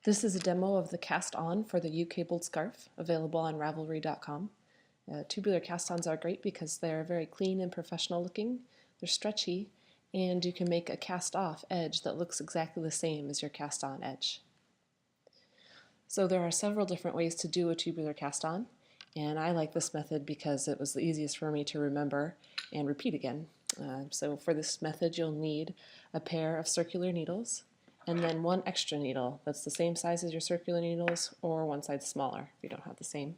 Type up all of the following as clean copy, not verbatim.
This is a demo of the cast-on for the Ewe Cabled Scarf, available on Ravelry.com. Tubular cast-ons are great because they're very clean and professional looking, they're stretchy, and you can make a cast-off edge that looks exactly the same as your cast-on edge. So there are several different ways to do a tubular cast-on, and I like this method because it was the easiest for me to remember and repeat again. So for this method you'll need a pair of circular needles, and then one extra needle that's the same size as your circular needles or one size smaller if you don't have the same.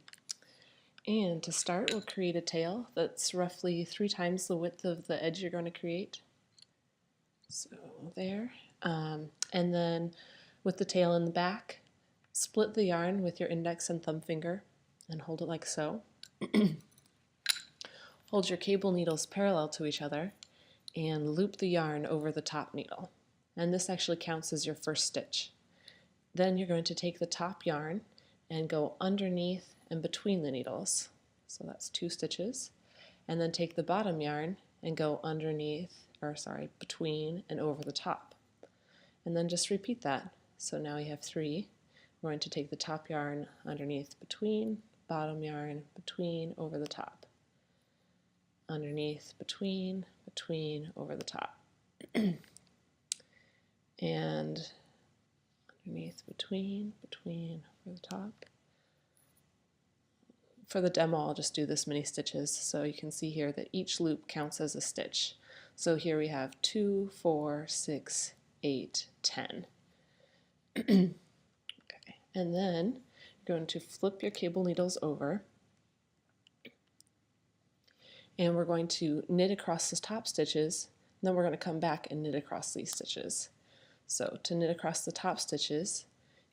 And to start, we'll create a tail that's roughly 3 times the width of the edge you're going to create. So there. And then with the tail in the back, split the yarn with your index and thumb finger and hold it like so. Hold your cable needles parallel to each other and loop the yarn over the top needle. And this actually counts as your first stitch. Then you're going to take the top yarn and go underneath and between the needles. So that's 2 stitches. And then take the bottom yarn and go between and over the top. And then just repeat that. So now you have 3. We're going to take the top yarn underneath, between, bottom yarn, between, over the top. Underneath, between, over the top. And underneath, between, over the top. For the demo, I'll just do this many stitches, so you can see here that each loop counts as a stitch. So here we have 2, 4, 6, 8, 10. Okay. And then you're going to flip your cable needles over, and we're going to knit across the top stitches, and then we're going to come back and knit across these stitches. So to knit across the top stitches,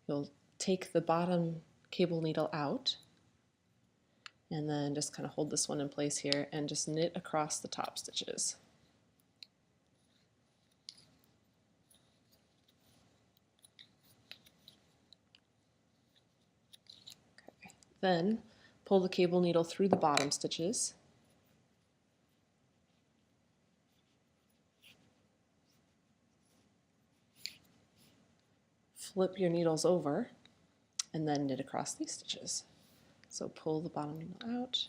you'll take the bottom cable needle out and then just kind of hold this one in place here and just knit across the top stitches. Okay. Then pull the cable needle through the bottom stitches. Flip your needles over and then knit across these stitches. So pull the bottom needle out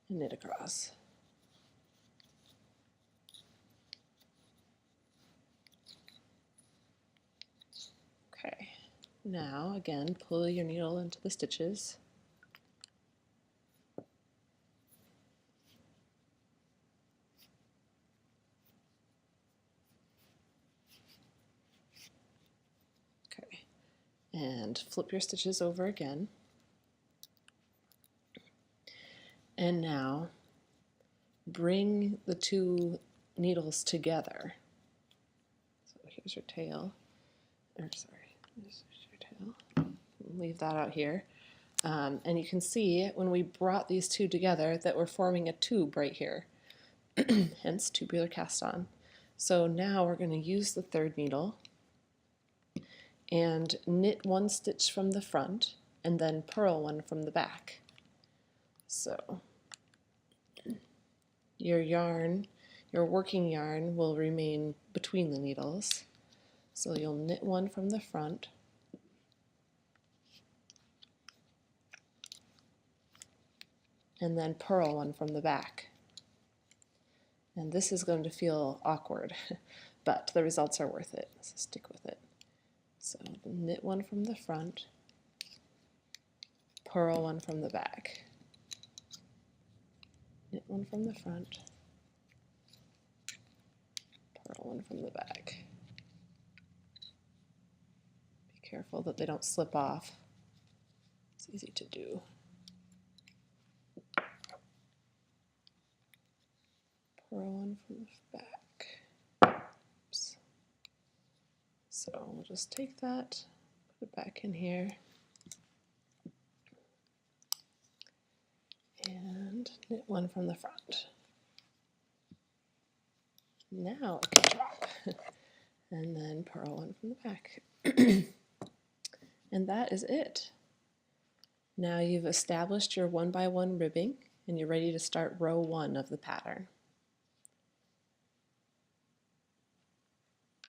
and knit across. Okay, now again pull your needle into the stitches. And flip your stitches over again. And now bring the 2 needles together. So here's your tail. Here's your tail. Leave that out here. And you can see when we brought these 2 together that we're forming a tube right here. Hence tubular cast on. So now we're going to use the 3rd needle and knit 1 stitch from the front and then purl 1 from the back. So your yarn, your working yarn, will remain between the needles. So you'll knit 1 from the front, and then purl 1 from the back. And this is going to feel awkward, but the results are worth it, so stick with it. So knit 1 from the front, purl 1 from the back. Knit 1 from the front, purl 1 from the back. Be careful that they don't slip off. It's easy to do. Purl 1 from the back. So we'll just take that, put it back in here, and knit 1 from the front. Now it can drop, and then purl 1 from the back. And that is it. Now you've established your 1 by 1 ribbing, and you're ready to start row 1 of the pattern.